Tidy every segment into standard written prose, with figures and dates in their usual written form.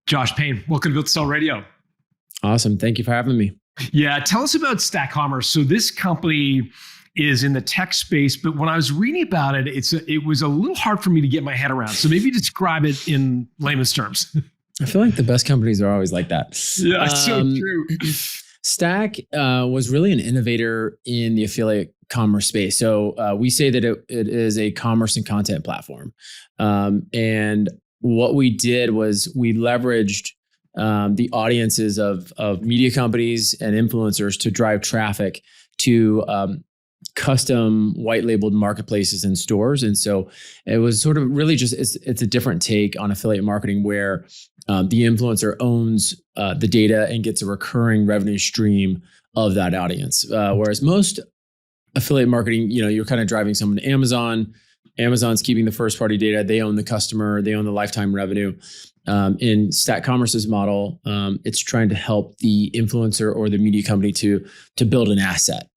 Josh Payne, welcome to Build to Sell Radio. Awesome. Thank you for having me. Yeah, tell us about StackCommerce. So this company is in the tech space, but when I was reading about it, it was a little hard for me to get my head around. So maybe describe it in layman's terms. I feel like the best companies are always like that. Yeah, so true. Stack was really an innovator in the affiliate commerce space. So we say that it is a commerce and content platform. And what we did was we leveraged the audiences of media companies and influencers to drive traffic to custom white labeled marketplaces and stores. And so it was sort of really just, it's a different take on affiliate marketing where the influencer owns the data and gets a recurring revenue stream of that audience. Whereas most affiliate marketing, you're kind of driving someone to Amazon. Amazon's keeping the first party data. They own the customer. They own the lifetime revenue. In StackCommerce's model, it's trying to help the influencer or the media company to build an asset.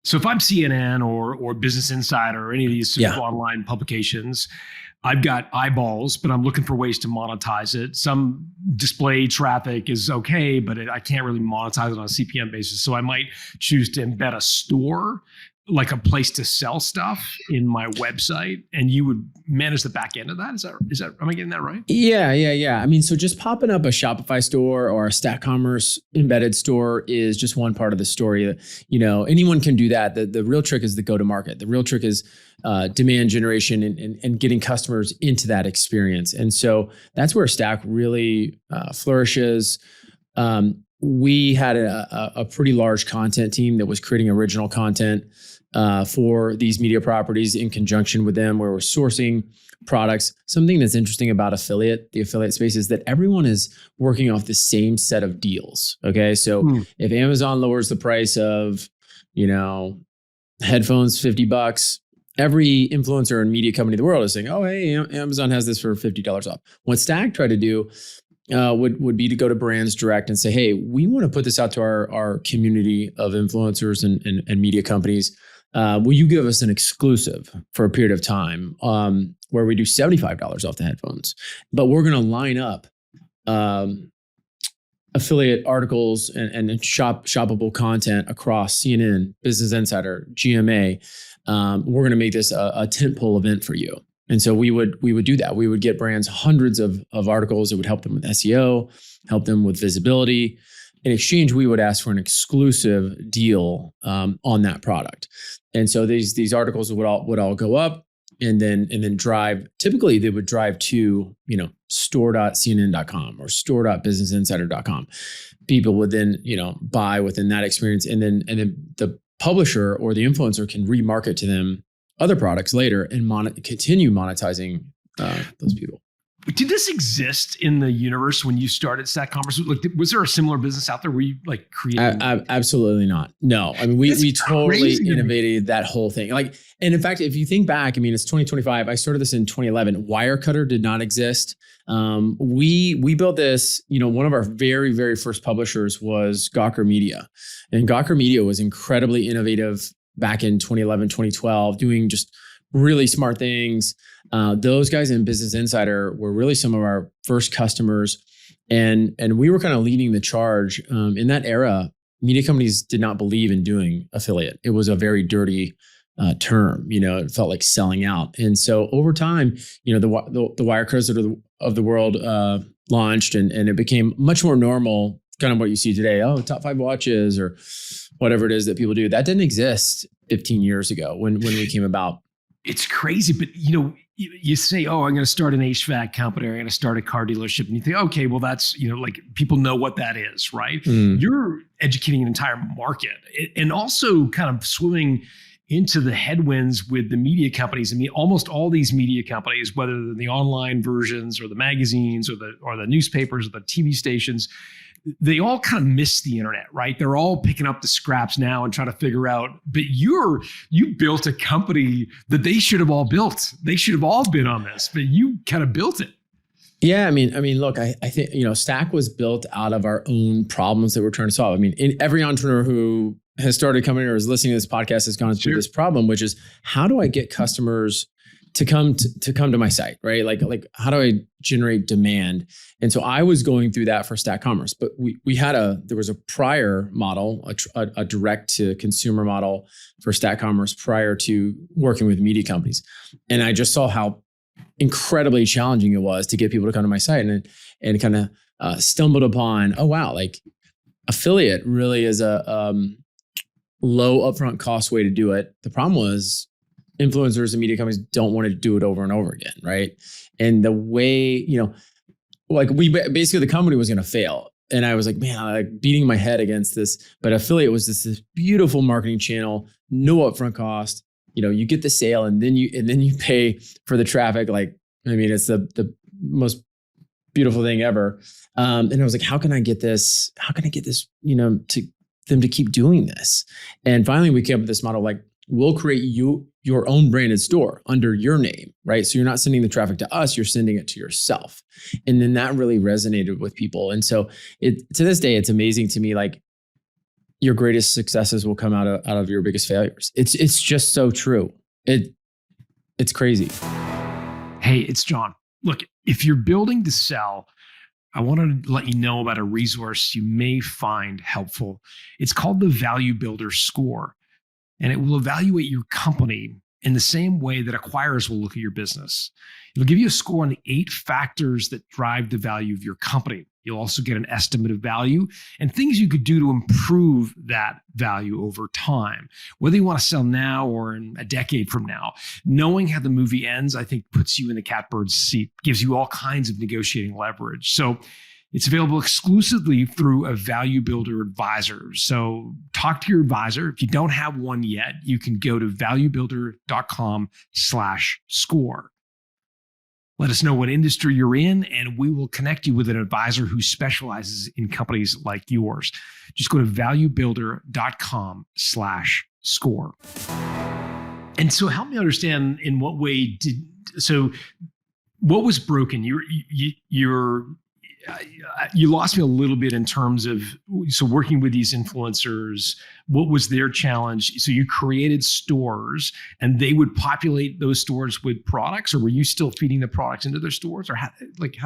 So if I'm CNN or Business Insider or any of these sort of online publications, I've got eyeballs, but I'm looking for ways to monetize it. Some display traffic is okay, but I can't really monetize it on a CPM basis. So I might choose to embed a store, like a place to sell stuff in my website, and you would manage the back end of that. Is that, am I getting that right? Yeah. I mean, so just popping up a Shopify store or a StackCommerce embedded store is just one part of the story. Anyone can do that. The real trick is the go-to-market. The real trick is demand generation and getting customers into that experience. And so that's where Stack really flourishes. We had a pretty large content team that was creating original content for these media properties in conjunction with them, where we're sourcing products. Something that's interesting about the affiliate space is that everyone is working off the same set of deals. Okay. So if Amazon lowers the price of, headphones, $50, every influencer and media company in the world is saying, oh, hey, Amazon has this for $50 off. What Stack tried to do would be to go to brands direct and say, hey, we want to put this out to our community of influencers and media companies. Will you give us an exclusive for a period of time where we do $75 off the headphones? But we're going to line up affiliate articles and shoppable content across CNN, Business Insider, GMA. We're going to make this a tentpole event for you. And so we would do that. We would get brands hundreds of articles that would help them with SEO, help them with visibility. In exchange, we would ask for an exclusive deal on that product. And so these articles would all go up and then drive. Typically, they would drive to store.cnn.com or store.businessinsider.com. People would then buy within that experience, and then the publisher or the influencer can remarket to them other products later and continue monetizing those people. Did this exist in the universe when you started StackCommerce? Like, was there a similar business out there where you created? Absolutely not. No, I mean we totally innovated that whole thing. And in fact, if you think back, it's 2025. I started this in 2011. Wirecutter did not exist. We built this. One of our very, very first publishers was Gawker Media, and Gawker Media was incredibly innovative back in 2011, 2012, doing just really smart things. Those guys in Business Insider were really some of our first customers. And we were kind of leading the charge. In that era, media companies did not believe in doing affiliate. It was a very dirty term. It felt like selling out. And so over time, the Wirecutters of the world launched, and it became much more normal, kind of what you see today. Oh, top 5 watches or whatever it is that people do. That didn't exist 15 years ago when we came about. It's crazy, but you say, oh, I'm going to start an HVAC company, or I'm going to start a car dealership. And you think, okay, well, that's, people know what that is, right? You're educating an entire market and also kind of swimming into the headwinds with the media companies. Almost all these media companies, whether they're the online versions or the magazines or the newspapers or the TV stations, they all kind of miss the internet, right? They're all picking up the scraps now and trying to figure out, but you built a company that they should have all built. They should have all been on this, but you kind of built it. Yeah, look, I think, Stack was built out of our own problems that we're trying to solve. Every entrepreneur who has started a company or is listening to this podcast has gone through this problem, which is, how do I get customers to come to my site, right? Like how do I generate demand? And so I was going through that for StackCommerce, but there was a prior model, a direct to consumer model for StackCommerce prior to working with media companies. And I just saw how incredibly challenging it was to get people to come to my site, and kind of stumbled upon, oh wow, like affiliate really is a low upfront cost way to do it. The problem was influencers and media companies don't want to do it over and over again, right? And the way, like basically the company was going to fail. And I was like, man, I'm like beating my head against this. But affiliate was this beautiful marketing channel, no upfront cost. You get the sale and then you pay for the traffic. Like, I mean, it's the most beautiful thing ever. And I was like, how can I get this? To them to keep doing this? And finally we came up with this model, like, we'll create your own branded store under your name, right? So you're not sending the traffic to us, you're sending it to yourself. And then that really resonated with people. And so to this day, it's amazing to me, like, your greatest successes will come out of your biggest failures. It's just so true. It's crazy. Hey, it's John. Look, if you're building to sell, I want to let you know about a resource you may find helpful. It's called the Value Builder Score, and it will evaluate your company in the same way that acquirers will look at your business. It'll give you a score on the 8 factors that drive the value of your company. You'll also get an estimate of value and things you could do to improve that value over time. Whether you want to sell now or in a decade from now, knowing how the movie ends, I think, puts you in the catbird's seat, gives you all kinds of negotiating leverage. So it's available exclusively through a Value Builder advisor. So talk to your advisor. If you don't have one yet, you can go to valuebuilder.com/score. Let us know what industry you're in, and we will connect you with an advisor who specializes in companies like yours. Just go to valuebuilder.com/score. And so help me understand, in what way what was broken? You lost me a little bit in terms of, so working with these influencers, what was their challenge? So you created stores and they would populate those stores with products, or were you still feeding the products into their stores, or how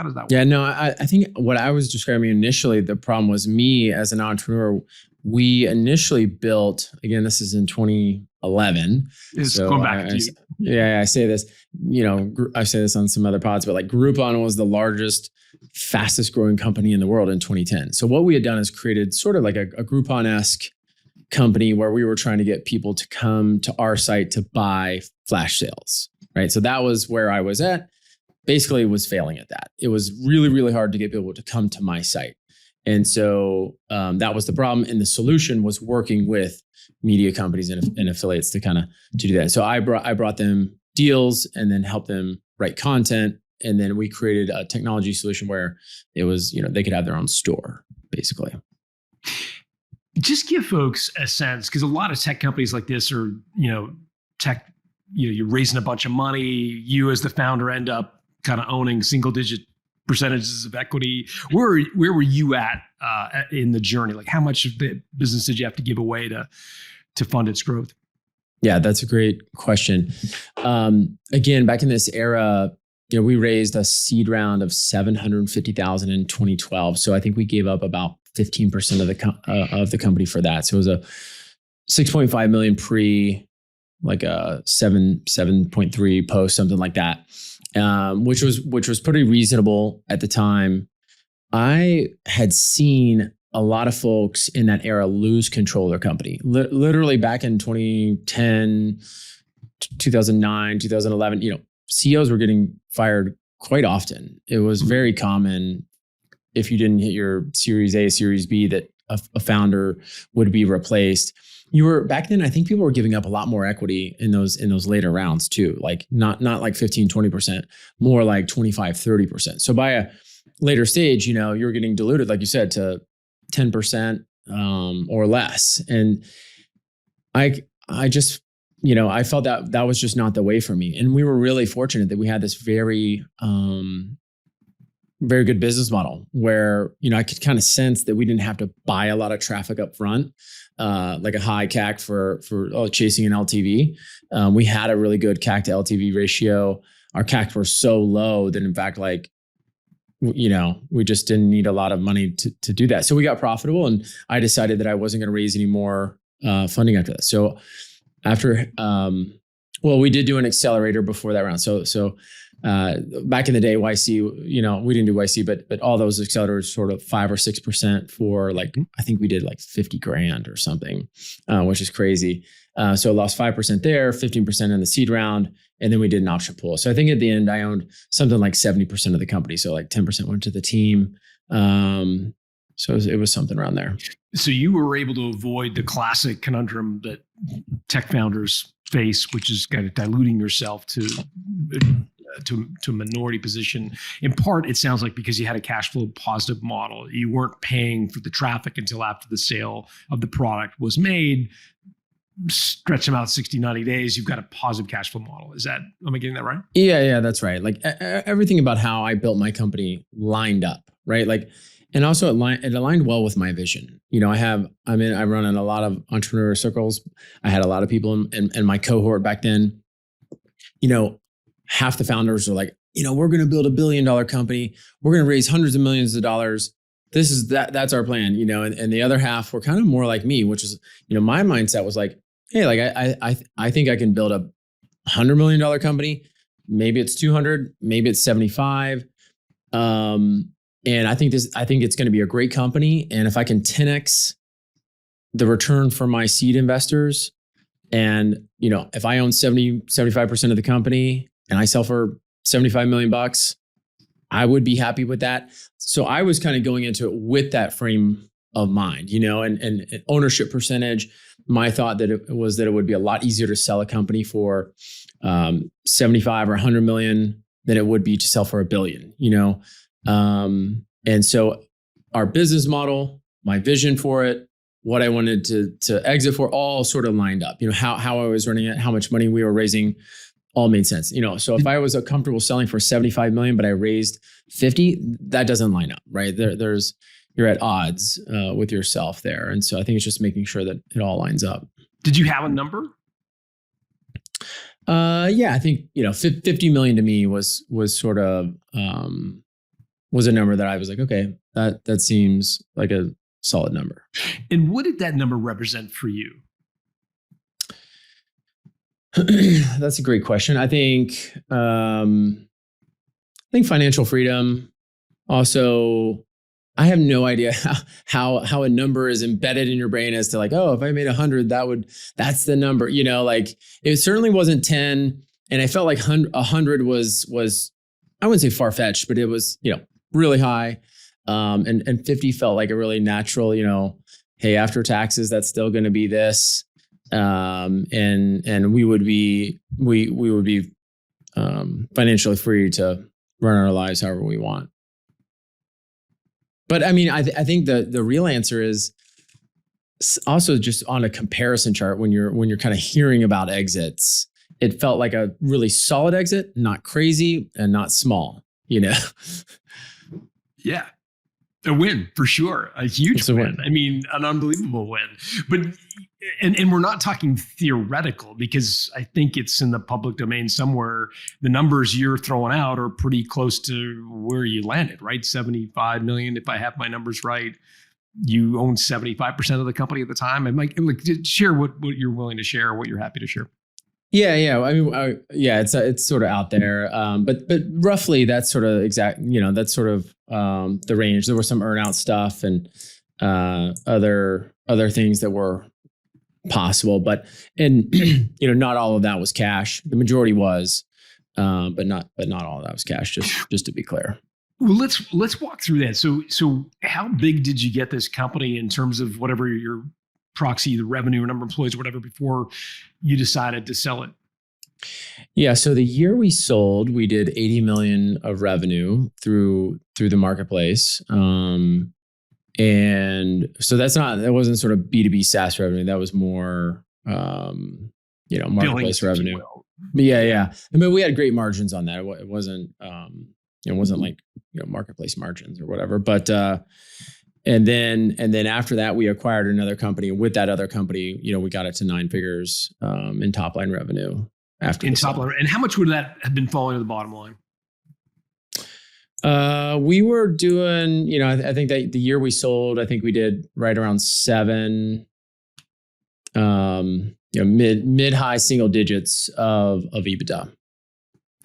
does that work? Yeah, no, I think what I was describing initially, the problem was me as an entrepreneur. We initially built, again, this is in 2011. So going back to you. I say this, I say this on some other pods, but like Groupon was the largest, fastest growing company in the world in 2010. So what we had done is created sort of like a Groupon-esque company where we were trying to get people to come to our site to buy flash sales, right? So that was where I was at. Basically was failing at that. It was really, really hard to get people to come to my site. And so that was the problem. And the solution was working with media companies and affiliates to do that. So I brought them deals and then helped them write content. And then we created a technology solution where it was, they could have their own store, basically. Just give folks a sense, because a lot of tech companies like this are, tech, you're raising a bunch of money. You as the founder end up kind of owning single-digit percentages of equity. Where were you at in the journey? Like, how much of the business did you have to give away to fund its growth? Yeah, that's a great question. Again, back in this era, we raised a seed round of $750,000 in 2012. So I think we gave up about 15% of the company for that. So it was a 6.5 million pre, like a 7.3 post, something like that. Which was pretty reasonable at the time. I had seen a lot of folks in that era lose control of their company. Literally back in 2010, 2009, 2011, CEOs were getting fired quite often. It was very common, if you didn't hit your Series A, Series B, that a founder would be replaced. Back then, I think people were giving up a lot more equity in those later rounds too. Like not like 15, 20%, more like 25, 30%. So by a later stage, you're getting diluted, like you said, to 10% or less. And I just, I felt that was just not the way for me. And we were really fortunate that we had this very very good business model where, I could kind of sense that we didn't have to buy a lot of traffic up front, like a high CAC for chasing an LTV. We had a really good CAC to LTV ratio. Our CAC were so low that in fact, we just didn't need a lot of money to do that. So we got profitable, and I decided that I wasn't going to raise any more funding after that. So after, we did do an accelerator before that round. So back in the day, YC, we didn't do YC, but all those accelerators sort of 5 or 6% for I think we did like 50 grand or something, which is crazy. So I lost 5% there, 15% in the seed round, and then we did an option pool. So I think at the end I owned something like 70% of the company. So like 10% went to the team. So it was something around there. So you were able to avoid the classic conundrum that tech founders face, which is kind of diluting yourself to a minority position. In part, it sounds like because you had a cash flow positive model, you weren't paying for the traffic until after the sale of the product was made. Stretch them out 60, 90 days, you've got a positive cash flow model. Am I getting that right? Yeah, that's right. Like everything about how I built my company lined up, right? And also it aligned well with my vision. I run in a lot of entrepreneur circles. I had a lot of people in my cohort back then. Half the founders are like, we're going to build $1 billion company. We're going to raise hundreds of millions of dollars. That's our plan, and the other half were kind of more like me, which is, my mindset was like, hey, I think I can build a $100 million company. Maybe it's 200, maybe it's 75. And I think it's going to be a great company. And if I can 10x the return for my seed investors, and, if I own 75% of the company and I sell for $75 million, I would be happy with that. So I was kind of going into it with that frame of mind, and ownership percentage. My thought that it would be a lot easier to sell a company for 75 or 100 million than it would be to sell for $1 billion, and so our business model, my vision for it, what I wanted to exit for, all sort of lined up. How I was running it, how much money we were raising, all made sense. So if I was comfortable selling for 75 million, but I raised 50, that doesn't line up, right? You're at odds with yourself there. And so I think it's just making sure that it all lines up. Did you have a number? Yeah, I think, 50 million to me was sort of, was a number that I was like, okay, that seems like a solid number. And what did that number represent for you? That's a great question. I think financial freedom. Also, I have no idea how a number is embedded in your brain as to like, oh, if I made 100, that's the number. It certainly wasn't 10, and I felt like 100 was I wouldn't say far fetched, but it was really high. And 50 felt like a really natural. Hey, after taxes, that's still going to be this. And we would be financially free to run our lives however we want. But I mean, I think the real answer is also just on a comparison chart. When you're kind of hearing about exits, it felt like a really solid exit, not crazy and not small. Yeah. A win for sure. A huge win. I mean, an unbelievable win. But and we're not talking theoretical, because I think it's in the public domain somewhere. The numbers you're throwing out are pretty close to where you landed, right? 75 million, if I have my numbers right. You own 75% of the company at the time. And share what you're willing to share, what you're happy to share. Yeah. I mean, it's sort of out there. But roughly that's sort of exact, that's sort of the range. There was some earn-out stuff and other things that were possible, but not all of that was cash. The majority was, but not all of that was cash, just to be clear. Well, let's walk through that. So how big did you get this company in terms of whatever your proxy, the revenue or number of employees or whatever, before you decided to sell it? Yeah. So the year we sold, we did 80 million of revenue through the marketplace. And so that wasn't sort of B2B SaaS revenue. That was more, marketplace revenue. Yeah. I mean, we had great margins on that. It wasn't, It wasn't like, marketplace margins or whatever. But and then after that, we acquired another company. With that other company, we got it to 9 figures in top line revenue after in top line. And how much would that have been falling to the bottom line? We were doing, I think that the year we sold, I think we did right around 7, mid high single digits of EBITDA.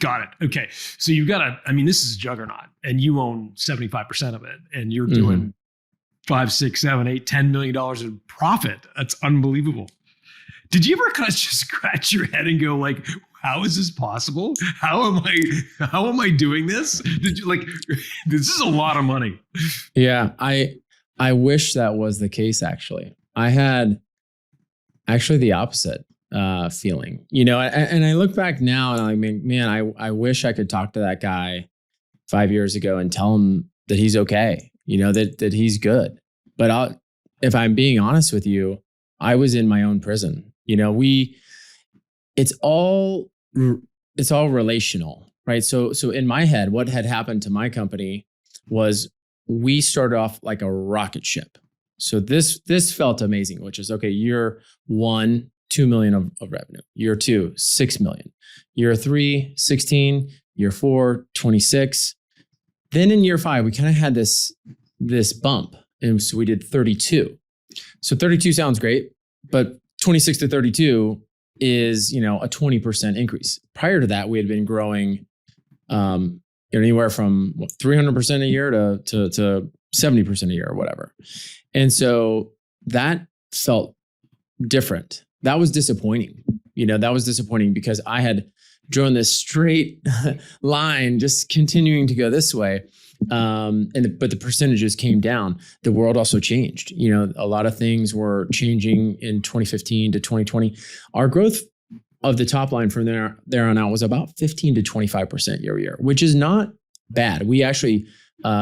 Got it. Okay. So you've got this is a juggernaut and you own 75% of it and you're doing $5, $6, $7, $8, $10 million in profit. That's unbelievable. Did you ever kind of just scratch your head and go like, how is this possible? How am I doing this? Did you this is a lot of money. Yeah. I wish that was the case. Actually, I had the opposite feeling, and I look back now and I'm like, man, I wish I could talk to that guy 5 years ago and tell him that he's okay, that he's good. But if I'm being honest with you, I was in my own prison. It's all relational, right? So in my head, what had happened to my company was we started off like a rocket ship. So this felt amazing, which is okay. Year 1, $2 million of revenue. Year 2, $6 million. Year 3, 16. Year 4, 26. Then in year 5, we kind of had this bump, and so we did 32. So 32 sounds great, but 26 to 32 is a 20% increase. Prior to that, we had been growing anywhere from 300% a year to 70% a year or whatever. And so that felt different. That was disappointing. That was disappointing because I had drawn this straight line, just continuing to go this way. But the percentages came down. The world also changed. A lot of things were changing in 2015 to 2020. Our growth of the top line from there on out was about 15 to 25% year over year, which is not bad. We actually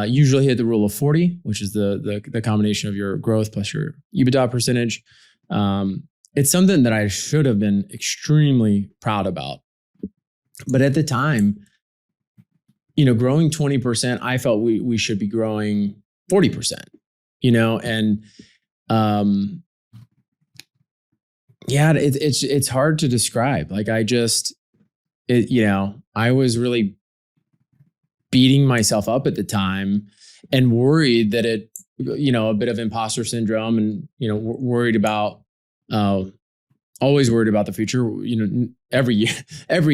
usually hit the rule of 40, which is the combination of your growth plus your EBITDA percentage. It's something that I should have been extremely proud about. But at the time, growing 20%, I felt we should be growing 40%, and it's hard to describe. Like I was really beating myself up at the time and worried that a bit of imposter syndrome and, worried about, always worried about the future. Every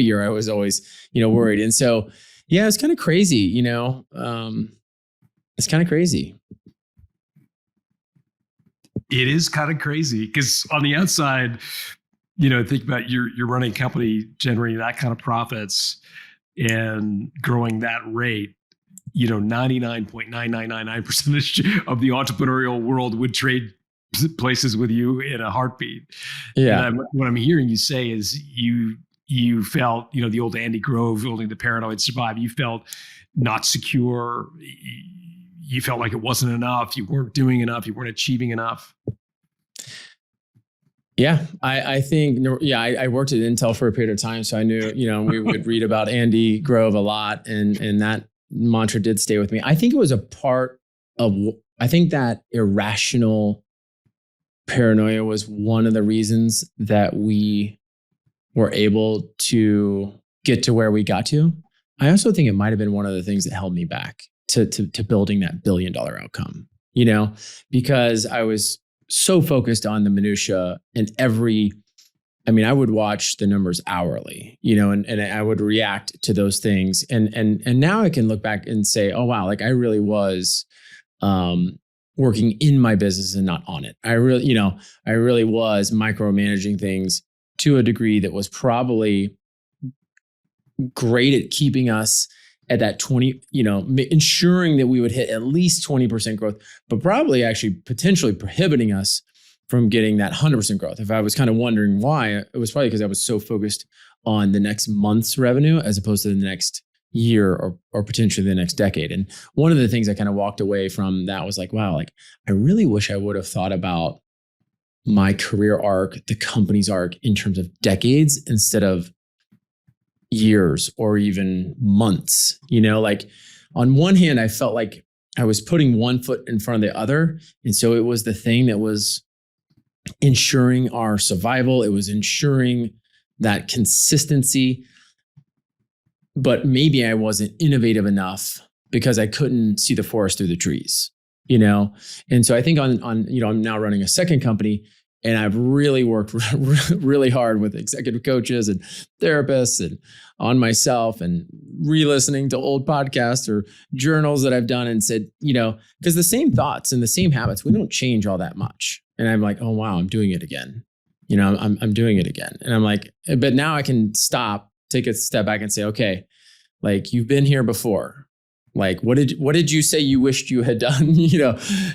year I was always, worried. And so, yeah, it's kind of crazy, it's kind of crazy. It is kind of crazy because on the outside, think about you're running a company generating that kind of profits and growing that rate. 99.9999% of the entrepreneurial world would trade places with you in a heartbeat. Yeah. And what I'm hearing you say is you felt, the old Andy Grove, only the paranoid survive. You felt not secure. You felt like it wasn't enough. You weren't doing enough. You weren't achieving enough. Yeah, I think, I worked at Intel for a period of time. So I knew, we would read about Andy Grove a lot, and that mantra did stay with me. I think it was a part of, I think that irrational paranoia was one of the reasons that we were able to get to where we got to. I also think it might've been one of the things that held me back to building that $1 billion outcome, because I was so focused on the minutia and I would watch the numbers hourly, and I would react to those things. And now I can look back and say, oh, wow, like I really was, working in my business and not on it. I really was micromanaging things to a degree that was probably great at keeping us at that 20, ensuring that we would hit at least 20% growth, but probably actually potentially prohibiting us from getting that 100% growth. If I was kind of wondering why, it was probably because I was so focused on the next month's revenue as opposed to the next year or potentially the next decade. And one of the things I kind of walked away from that was like, wow, like I really wish I would have thought about my career arc, the company's arc in terms of decades instead of years or even months. on one hand, I felt like I was putting one foot in front of the other. And so it was the thing that was ensuring our survival. It was ensuring that consistency. But maybe I wasn't innovative enough because I couldn't see the forest through the trees, And so I think on I'm now running a second company, and I've really worked really hard with executive coaches and therapists and on myself, and re-listening to old podcasts or journals that I've done, and said, because the same thoughts and the same habits, we don't change all that much. And I'm like, oh, wow, I'm doing it again. I'm doing it again. And I'm like, but now I can stop, take a step back and say, okay, like, you've been here before. Like, what did you say you wished you had done,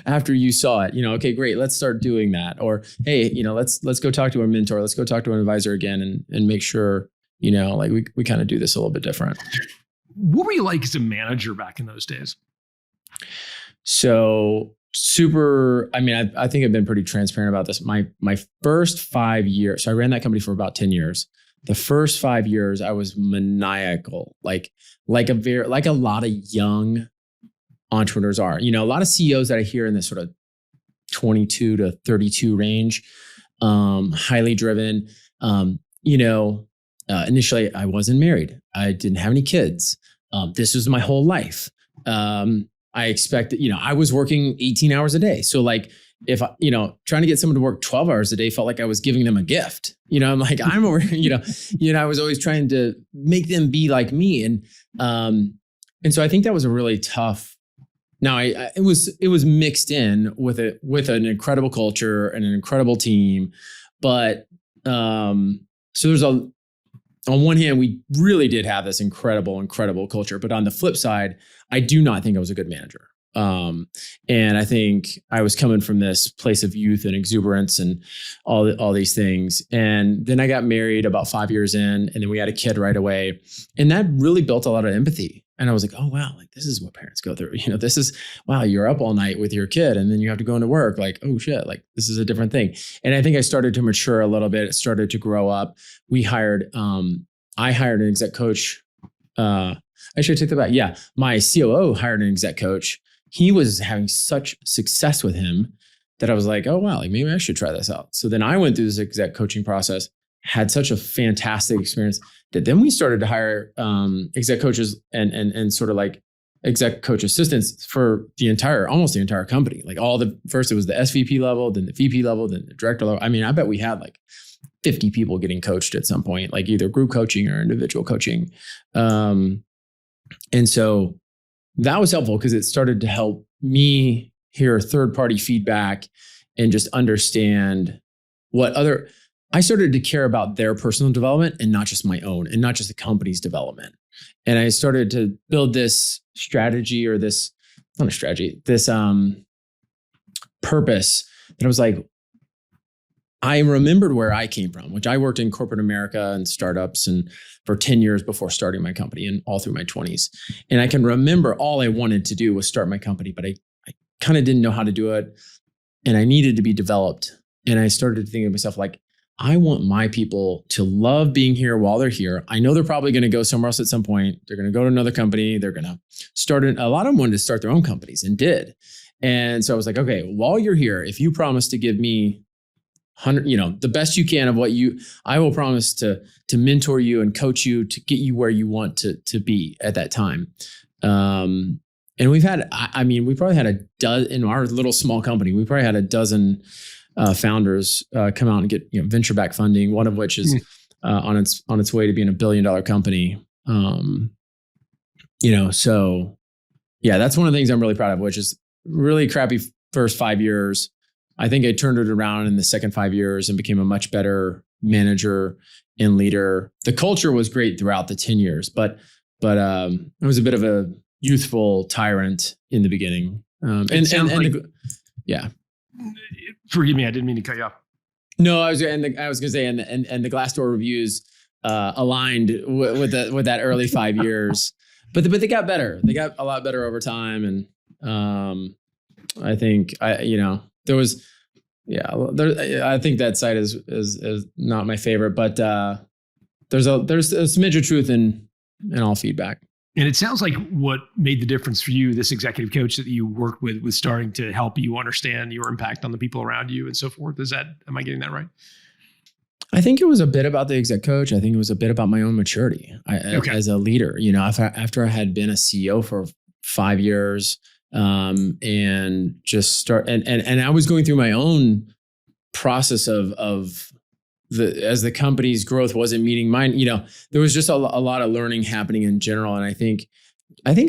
after you saw it, okay, great. Let's start doing that. Or, hey, let's go talk to our mentor. Let's go talk to an advisor again and make sure, like we kind of do this a little bit different. What were you like as a manager back in those days? So super, I think I've been pretty transparent about this. My first 5 years, so I ran that company for about 10 years. The first 5 years, I was maniacal, like a lot of young entrepreneurs are. A lot of CEOs that I hear in this sort of 22 to 32 range, highly driven. Initially, I wasn't married. I didn't have any kids. This was my whole life. I expected, I was working 18 hours a day. So like, if trying to get someone to work 12 hours a day felt like I was giving them a gift. I'm like, I'm over, I was always trying to make them be like me. And so I think that was a really tough. Now it was mixed in with an incredible culture and an incredible team. But so there's on one hand, we really did have this incredible culture. But on the flip side, I do not think I was a good manager. And I think I was coming from this place of youth and exuberance and all these things. And then I got married about 5 years in, and then we had a kid right away. And that really built a lot of empathy. And I was like, oh, wow, like this is what parents go through. This is, wow, you're up all night with your kid and then you have to go into work. Like, oh shit, like this is a different thing. And I think I started to mature a little bit. It started to grow up. I hired an exec coach. I should take that back. Yeah. My COO hired an exec coach. He was having such success with him that I was like, oh, wow, like maybe I should try this out. So then I went through this exec coaching process, had such a fantastic experience that then we started to hire exec coaches and sort of like exec coach assistants for almost the entire company. Like first it was the SVP level, then the VP level, then the director level. I bet we had like 50 people getting coached at some point, like either group coaching or individual coaching. And so that was helpful because it started to help me hear third-party feedback and just understand I started to care about their personal development and not just my own and not just the company's development. And I started to build this strategy or this purpose that I was like, I remembered where I came from, which I worked in corporate America and startups and for 10 years before starting my company and all through my 20s. And I can remember all I wanted to do was start my company, but I kind of didn't know how to do it. And I needed to be developed. And I started to think of myself like, I want my people to love being here while they're here. I know they're probably going to go somewhere else at some point. They're going to go to another company. They're going to a lot of them wanted to start their own companies and did. And so I was like, okay, while you're here, if you promise to give me the best you can of I will promise to mentor you and coach you to get you where you want to be at that time. And we've had, we probably had a dozen in our little small company. We probably had a dozen founders come out and get venture back funding. One of which is on its way to being $1 billion company. So yeah, that's one of the things I'm really proud of, which is really crappy first 5 years. I think I turned it around in the second 5 years and became a much better manager and leader. The culture was great throughout the 10 years, but I was a bit of a youthful tyrant in the beginning. Yeah. Forgive me, I didn't mean to cut you off. No, I was going to say, and the Glassdoor reviews aligned with that early 5 years, but they got better. They got a lot better over time, and I think there was, I think that site is not my favorite, but there's a smidge of truth in all feedback. And it sounds like what made the difference for you, this executive coach that you worked with, was starting to help you understand your impact on the people around you and so forth. Am I getting that right? I think it was a bit about the exec coach. I think it was a bit about my own maturity as a leader. After I had been a CEO for 5 years, and just start, and I was going through my own process of as the company's growth wasn't meeting mine, there was just a lot of learning happening in general. And I think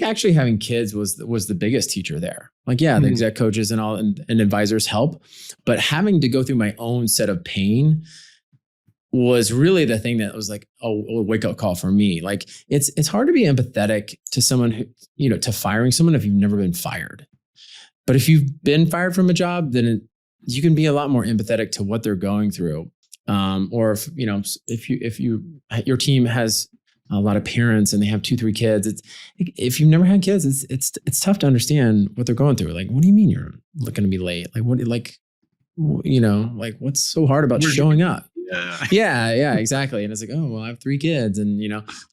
actually having kids was the biggest teacher there. Like, the exec coaches and all and advisors help, but having to go through my own set of pain was really the thing that was like a wake up call for me. Like, it's hard to be empathetic to someone who, to firing someone if you've never been fired. But if you've been fired from a job, then you can be a lot more empathetic to what they're going through. Or if your team has a lot of parents and they have 2-3 kids, if you've never had kids, it's tough to understand what they're going through. Like, what do you mean you're going to be late? Like, what's so hard about showing up? Yeah, exactly. And it's like, oh, well, I have 3 kids and,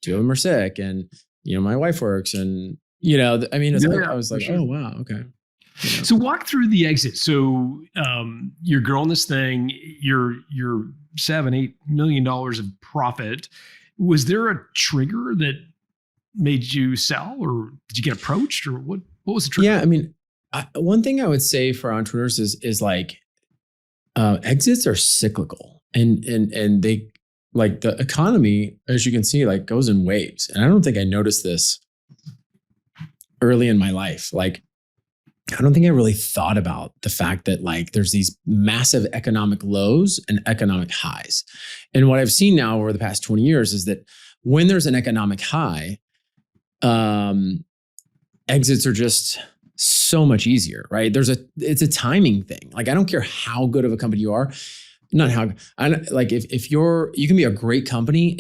2 of them are sick and, my wife works and, I was like, sure. Oh, wow. Okay. So walk through the exit. So you're growing this thing, you're $7-8 million of profit. Was there a trigger that made you sell, or did you get approached, or what was the trigger? Yeah. One thing I would say for entrepreneurs is like, exits are cyclical and they, like, the economy, as you can see, like, goes in waves. And I don't think I noticed this early in my life. Like, I don't think I really thought about the fact that, like, there's these massive economic lows and economic highs. And what I've seen now over the past 20 years is that when there's an economic high, exits are just so much easier, right? It's a timing thing. Like, I don't care how good of a company you are. Not how, if you can be a great company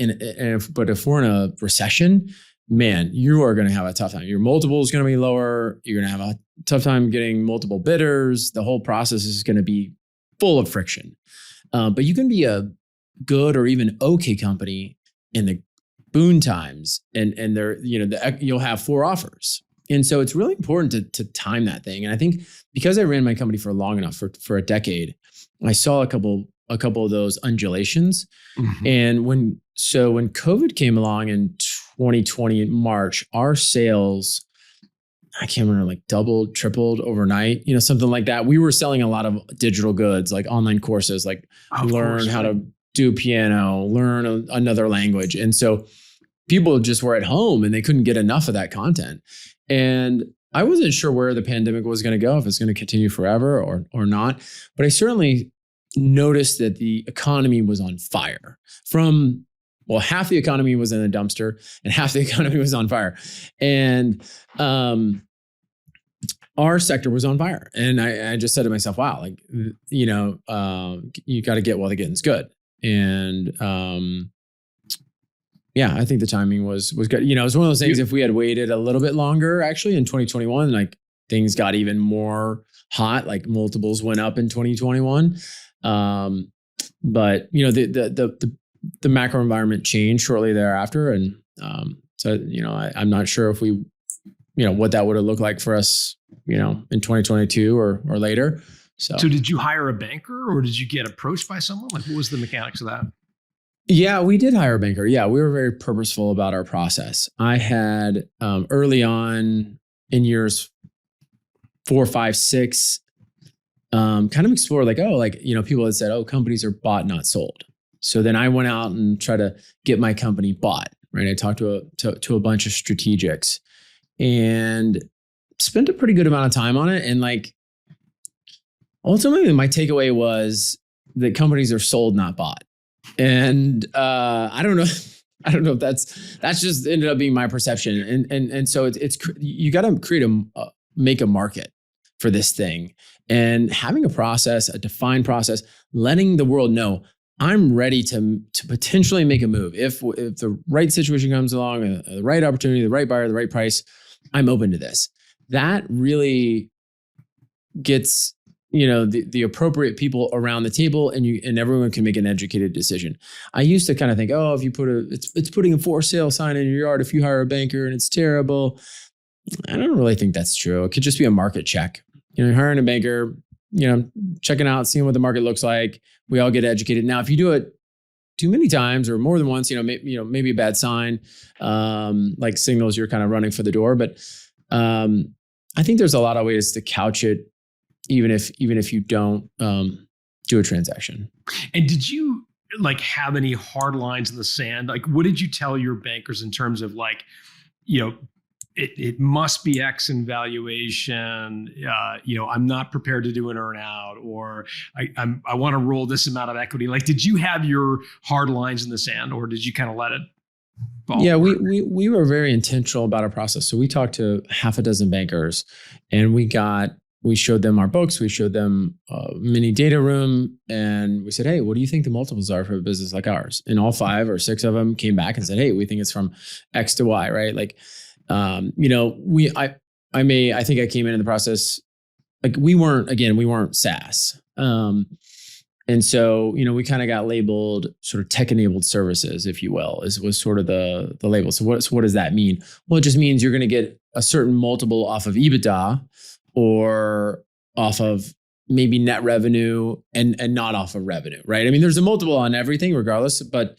but if we're in a recession, man, you are going to have a tough time. Your multiple is going to be lower. You're going to have a tough time getting multiple bidders. The whole process is going to be full of friction. But you can be a good or even okay company in the boon times, and there, you'll have 4 offers. And so it's really important to time that thing. And I think because I ran my company for long enough, for a decade, I saw a couple of those undulations. Mm-hmm. And when COVID came along in 2020 in March, our sales, I can't remember, like doubled, tripled overnight, something like that. We were selling a lot of digital goods, like online courses, like learn how to do piano, learn another language. And so people just were at home and they couldn't get enough of that content. And I wasn't sure where the pandemic was going to go, if it's going to continue forever or not. But I certainly noticed that the economy was on fire. Half the economy was in a dumpster and half the economy was on fire. And our sector was on fire. And I just said to myself, wow, like, you got to get while the getting's good. And I think the timing was good. It was one of those things, if we had waited a little bit longer, actually in 2021, like, things got even more hot, like multiples went up in 2021. But the macro environment changed shortly thereafter. And I'm not sure if we, what that would have looked like for us, in 2022 or later. So did you hire a banker or did you get approached by someone? Like, what was the mechanics of that? Yeah, we did hire a banker. Yeah, we were very purposeful about our process. I had early on in years 4, 5, 6, kind of explored people had said, oh, companies are bought, not sold. So then I went out and tried to get my company bought, right? I talked to a bunch of strategics and spent a pretty good amount of time on it. And ultimately my takeaway was that companies are sold, not bought. And I don't know if that's just ended up being my perception. And so it's you got to make a market for this thing, and having a process, a defined process, letting the world know I'm ready to potentially make a move. If the right situation comes along, the right opportunity, the right buyer, the right price, I'm open to this. That really gets the appropriate people around the table, and everyone can make an educated decision. I used to kind of think, oh, if you it's putting a for sale sign in your yard if you hire a banker and it's terrible. I don't really think that's true. It could just be a market check. You're hiring a banker, checking out, seeing what the market looks like. We all get educated. Now, if you do it too many times or more than once, maybe a bad sign, like signals you're kind of running for the door. But I think there's a lot of ways to couch it, even if you don't do a transaction. And did you have any hard lines in the sand? Like, what did you tell your bankers in terms of it must be X in valuation. I'm not prepared to do an earn out, or I want to roll this amount of equity. Like, did you have your hard lines in the sand, or did you kind of let it fall? Yeah, we were very intentional about our process. So we talked to half a dozen bankers, and we showed them our books. We showed them a mini data room, and we said, hey, what do you think the multiples are for a business like ours? And all 5 or 6 of them came back and said, hey, we think it's from X to Y, right? Like, I think I came in the process, like we weren't SaaS. And so, we kind of got labeled sort of tech-enabled services, if you will, was sort of the label. So what does that mean? Well, it just means you're going to get a certain multiple off of EBITDA or off of maybe net revenue and not off of revenue, right? I mean, there's a multiple on everything regardless, but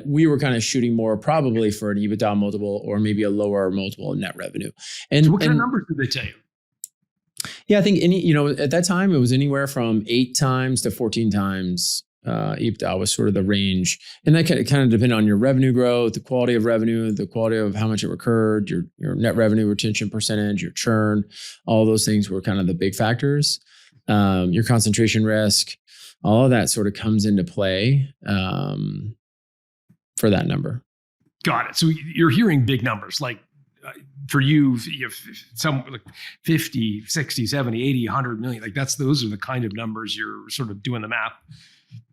we were kind of shooting more probably for an EBITDA multiple or maybe a lower multiple in net revenue. And so what kind of numbers did they tell you? Yeah, I think at that time it was anywhere from 8 times to 14 times EBITDA was sort of the range. And that kind of depended on your revenue growth, the quality of revenue, the quality of how much it recurred, your net revenue retention percentage, your churn, all those things were kind of the big factors. Your concentration risk, all of that sort of comes into play for that number. Got it. So you're hearing big numbers, like for you have some like 50, 60, 70, 80, 100 million. Like those are the kind of numbers you're sort of doing the math.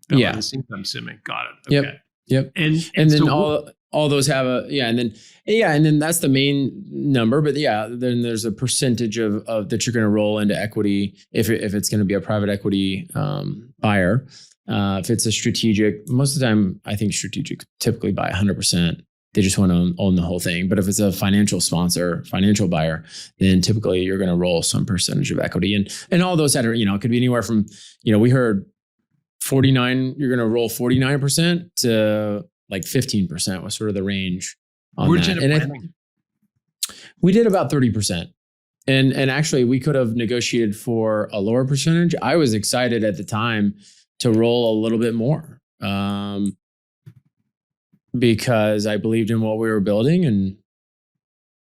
Yeah. I'm assuming. Got it. Okay. Yep. And then so all those have and then that's the main number. But then there's a percentage of that you're going to roll into equity if it's going to be a private equity buyer. If it's a strategic, most of the time, I think strategic typically buy 100%. They just want to own the whole thing. But if it's a financial sponsor, financial buyer, then typically you're going to roll some percentage of equity. And all those that are, it could be anywhere from, we heard 49, you're going to roll 49% to like 15% was sort of the range on Where that. did you end up landing? We did about 30%. And actually we could have negotiated for a lower percentage. I was excited at the time to roll a little bit more. Because I believed in what we were building. And,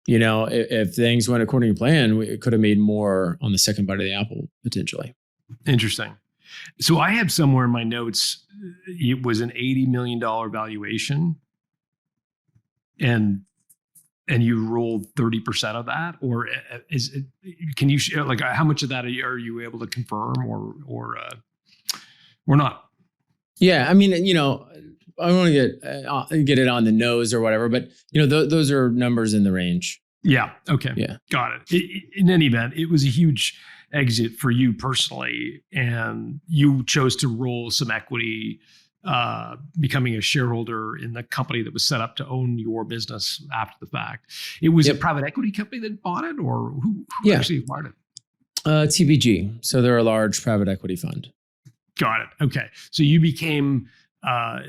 if things went according to plan, we could have made more on the second bite of the apple, potentially. Interesting. So I have somewhere in my notes, it was an $80 million valuation. And you rolled 30% of that? Or can you share, how much of that are you able to confirm or not? Yeah. I mean, I don't want to get it on the nose or whatever, but those are numbers in the range. Yeah. Okay. Yeah. Got it. In any event, it was a huge exit for you personally, and you chose to roll some equity, becoming a shareholder in the company that was set up to own your business after the fact. It was a private equity company that bought it, or who actually acquired it? TPG. So they're a large private equity fund. Got it. Okay. So you became.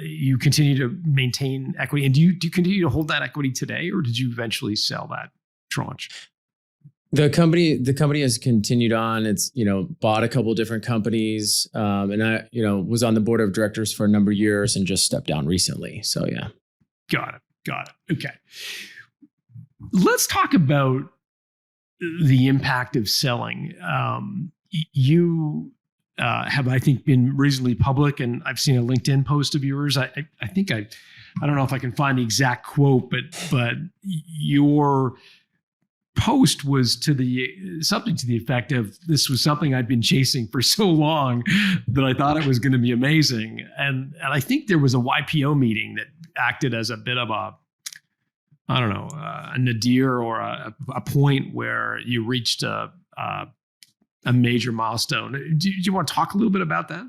You continue to maintain equity, and do you continue to hold that equity today, or did you eventually sell that tranche? The company has continued on. It's bought a couple different companies, and I was on the board of directors for a number of years and just stepped down recently. So yeah, got it. Okay, let's talk about the impact of selling. You have, I think, been reasonably public, and I've seen a LinkedIn post of yours. I think I don't know if I can find the exact quote, but your post was something to the effect of, this was something I'd been chasing for so long that I thought it was going to be amazing. And I think there was a YPO meeting that acted as a bit of a nadir or a point where you reached a a major milestone. Do you want to talk a little bit about that?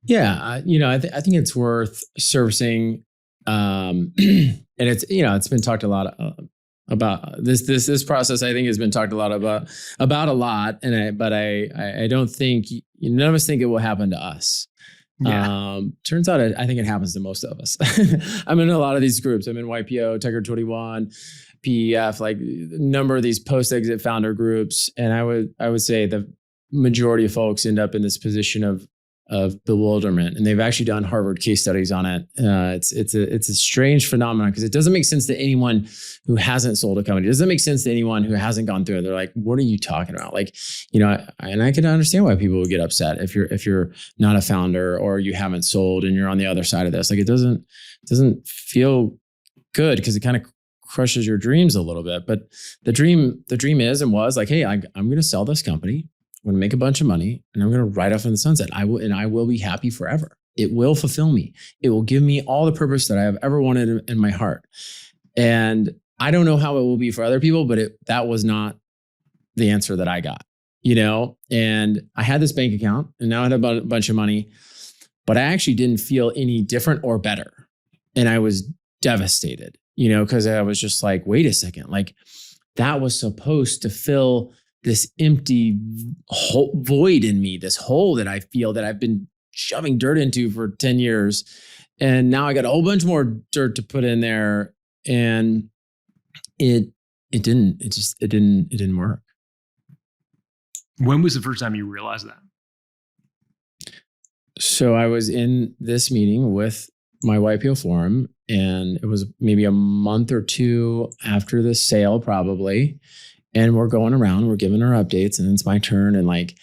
Yeah, I think it's worth servicing, and it's been talked a lot about this process. I think has been talked a lot about a lot, but I don't think none of us think it will happen to us. Yeah. Turns out I think it happens to most of us. I'm in a lot of these groups. I'm in YPO, Tiger 21, PEF, like a number of these post-exit founder groups, and I would say the majority of folks end up in this position of bewilderment, and they've actually done Harvard case studies on it. It's a strange phenomenon because it doesn't make sense to anyone who hasn't sold a company. It doesn't make sense to anyone who hasn't gone through it. They're like, "What are you talking about?" Like, and I can understand why people would get upset if you're not a founder or you haven't sold and you're on the other side of this. Like, it doesn't feel good because it kind of crushes your dreams a little bit. But the dream is and was like, hey, I'm going to sell this company. I'm going to make a bunch of money and I'm going to ride off in the sunset. I will be happy forever. It will fulfill me. It will give me all the purpose that I have ever wanted in my heart. And I don't know how it will be for other people, but that was not the answer that I got, and I had this bank account and now I had a bunch of money, but I actually didn't feel any different or better. And I was devastated, because I was just like, wait a second, like that was supposed to fill this empty void in me, this hole that I feel that I've been shoving dirt into for 10 years. And now I got a whole bunch more dirt to put in there. And it didn't work. When was the first time you realized that? So I was in this meeting with my YPO forum, and it was maybe a month or two after the sale, probably. And we're going around, we're giving our updates, and it's my turn. And like,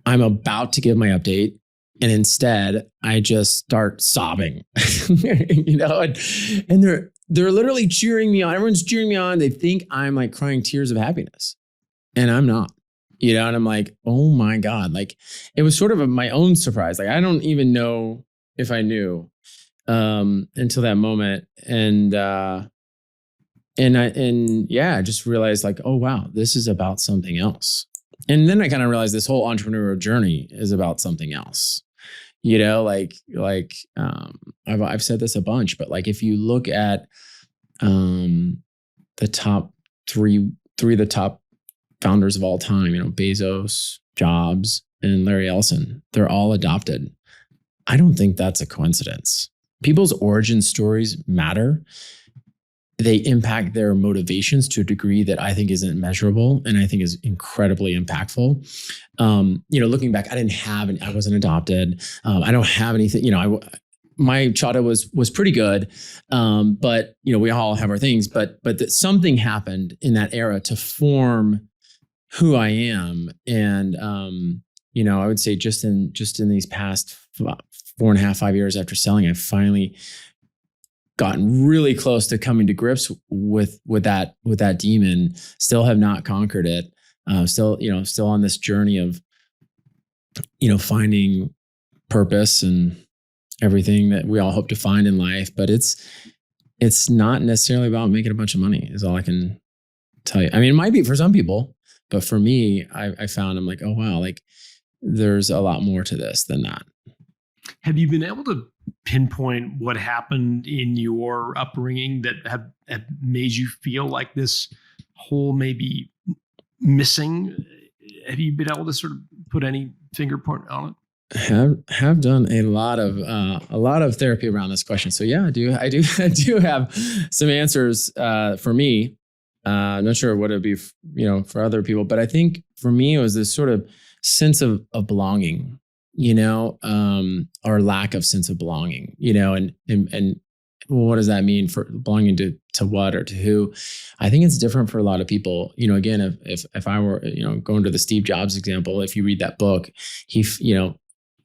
I'm about to give my update. And instead I just start sobbing, and they're literally cheering me on. Everyone's cheering me on. They think I'm like crying tears of happiness, and I'm not, and I'm like, oh my God. Like, it was sort of my own surprise. Like, I don't even know if I knew, until that moment. I just realized like, oh wow, this is about something else. And then I kind of realized this whole entrepreneurial journey is about something else. I've said this a bunch, but like, if you look at the top three of the top founders of all time, Bezos, Jobs, and Larry Ellison, they're all adopted. I don't think that's a coincidence. People's origin stories matter. They impact their motivations to a degree that I think isn't measurable and I think is incredibly impactful. Looking back, I wasn't adopted. I don't have anything, my childhood was pretty good. But we all have our things, but that something happened in that era to form who I am. And, I would say just in these past 4.5, 5 years after selling, I've finally gotten really close to coming to grips with that demon. Still have not conquered it. Still on this journey of, finding purpose and everything that we all hope to find in life. But it's not necessarily about making a bunch of money, is all I can tell you. I mean, it might be for some people, but for me, I found, I'm like, oh wow, like there's a lot more to this than that. Have you been able to pinpoint what happened in your upbringing that have made you feel like this hole may be missing? Have you been able to sort of put any finger point on it? Have done a lot of therapy around this question. So yeah, I do have some answers for me. I'm not sure what it'd be, for other people, but I think for me it was this sort of sense of belonging, or lack of sense of belonging, and what does that mean for belonging to what or to who? I think it's different for a lot of people. Again, if I were, going to the Steve Jobs example, if you read that book,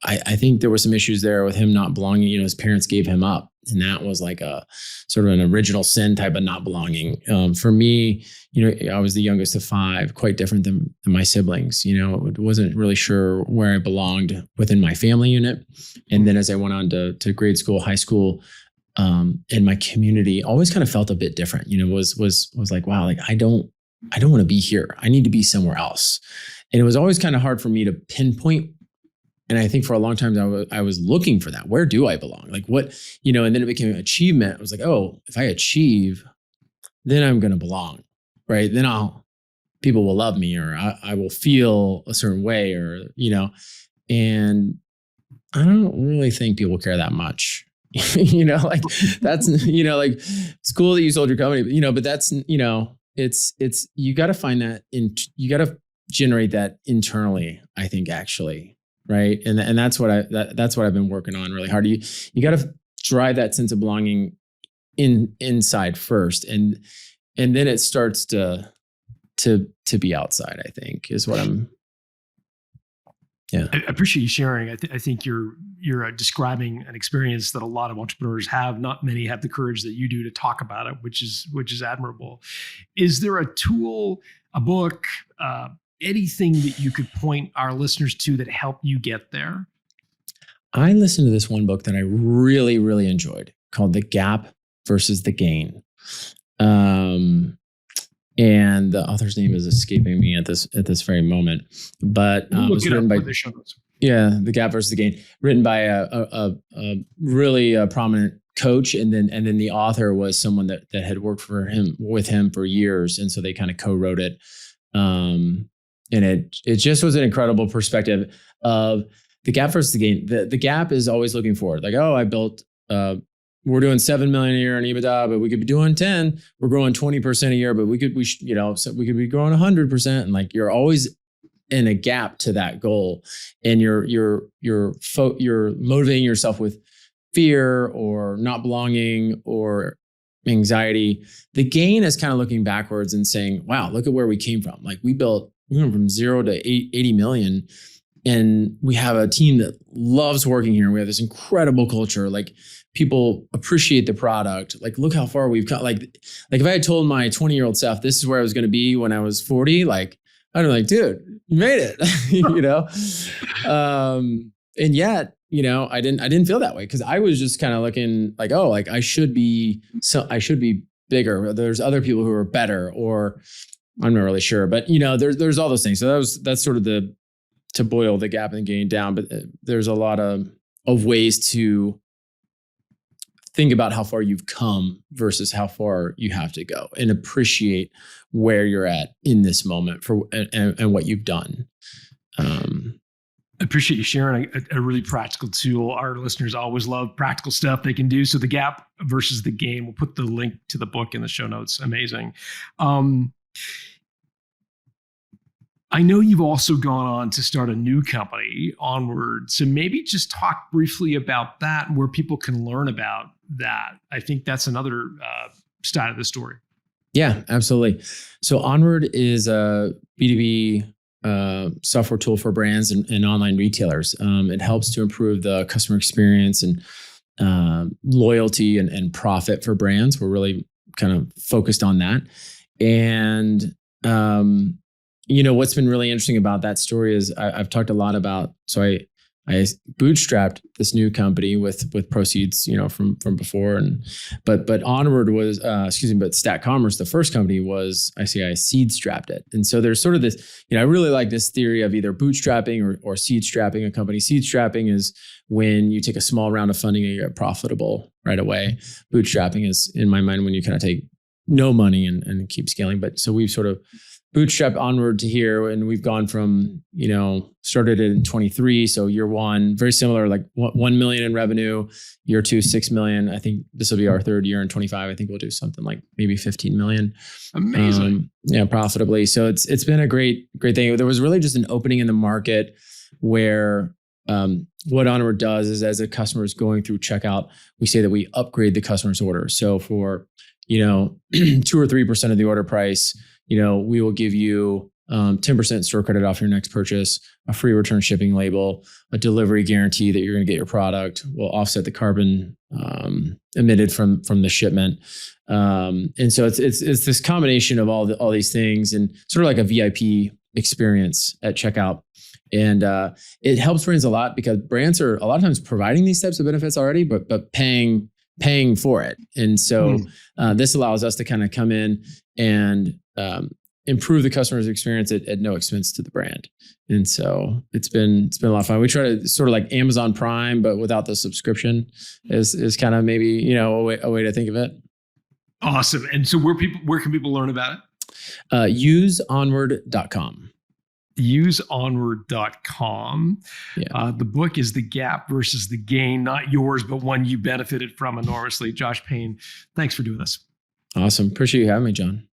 I think there were some issues there with him not belonging. His parents gave him up, and that was like a sort of an original sin type of not belonging. For me, I was the youngest of 5, quite different than my siblings. Wasn't really sure where I belonged within my family unit. And then as I went on to grade school, high school, and my community always kind of felt a bit different. Was like, wow, like I don't want to be here. I need to be somewhere else. And it was always kind of hard for me to pinpoint. And I think for a long time, I was looking for that. Where do I belong? Like what, and then it became achievement. I was like, oh, if I achieve, then I'm going to belong, right? Then people will love me, or I will feel a certain way, or, and I don't really think people care that much. Like that's, like it's cool that you sold your company, but that's, it's, you got to find that you got to generate that internally, I think, actually. Right. And that's what that's what I've been working on really hard. You got to drive that sense of belonging inside first. And then it starts to be outside, I think, is what I'm. Yeah. I appreciate you sharing. I think you're describing an experience that a lot of entrepreneurs have. Not many have the courage that you do to talk about it, which is admirable. Is there a tool, a book, anything that you could point our listeners to that help you get there? I listened to this one book that I really, really enjoyed called The Gap versus the Gain. And the author's name is escaping me at this very moment, but it was written by The Gap versus the Gain, written by a really prominent coach, and then the author was someone that had worked with him for years, and so they kind of co-wrote it. And it just was an incredible perspective of the gap versus the gain. The gap is always looking forward, like, oh, I built. We're doing 7 million a year in EBITDA, but we could be doing 10. We're growing 20% a year, but we could be growing 100%. And like, you're always in a gap to that goal, and you're motivating yourself with fear or not belonging or anxiety. The gain is kind of looking backwards and saying, wow, look at where we came from. Like we went from 0 to 80 million. And we have a team that loves working here. We have this incredible culture. Like people appreciate the product. Like, look how far we've come. Like if I had told my 20-year-old self, this is where I was going to be when I was 40, like, I'd be like, dude, you made it, and yet, I didn't feel that way, because I was just kind of looking like, oh, like I should be bigger. There's other people who are better, or I'm not really sure, but there's all those things. So that's sort of to boil the gap and gain down, but there's a lot of ways to think about how far you've come versus how far you have to go, and appreciate where you're at in this moment and what you've done. I appreciate you sharing a really practical tool. Our listeners always love practical stuff they can do. So the gap versus the gain, we'll put the link to the book in the show notes. Amazing. I know you've also gone on to start a new company, Onward. So maybe just talk briefly about that and where people can learn about that. I think that's another side of the story. Yeah, absolutely. So Onward is a B2B software tool for brands and online retailers. It helps to improve the customer experience and loyalty and profit for brands. We're really kind of focused on that. And what's been really interesting about that story is I've talked a lot about, so I bootstrapped this new company with proceeds, from before, but Onward was, but StackCommerce, the first company, was I seed strapped it. And so there's sort of this, I really like this theory of either bootstrapping or seed strapping a company. Seed strapping is when you take a small round of funding and you get profitable right away. Bootstrapping is, in my mind, when you kind of take no money and keep scaling. But so we've sort of bootstrapped Onward to here, and we've gone from, started it in 23. So year one, very similar, like 1 million in revenue. Year two, 6 million. I think this will be our third year in 25. I think we'll do something like maybe 15 million. Amazing. Profitably. So it's been a great thing. There was really just an opening in the market where what Onward does is, as a customer is going through checkout, we say that we upgrade the customer's order. So for 2 or 3% of the order price, we will give you 10% store credit off your next purchase, a free return shipping label, a delivery guarantee that you're going to get your product. We'll offset the carbon emitted from the shipment. And so it's this combination of all these things, and sort of like a VIP experience at checkout. And it helps brands a lot, because brands are a lot of times providing these types of benefits already, but paying for it. And so this allows us to kind of come in and improve the customer's experience at no expense to the brand. And so it's been a lot of fun. We try to sort of like Amazon Prime, but without the subscription is kind of maybe, a way to think of it. Awesome. And so where can people learn about it? Use Onward.com. Useonward.com. Yeah. The book is The Gap versus the Gain, not yours, but one you benefited from enormously. Josh Payne, thanks for doing this. Awesome. Appreciate you having me, John.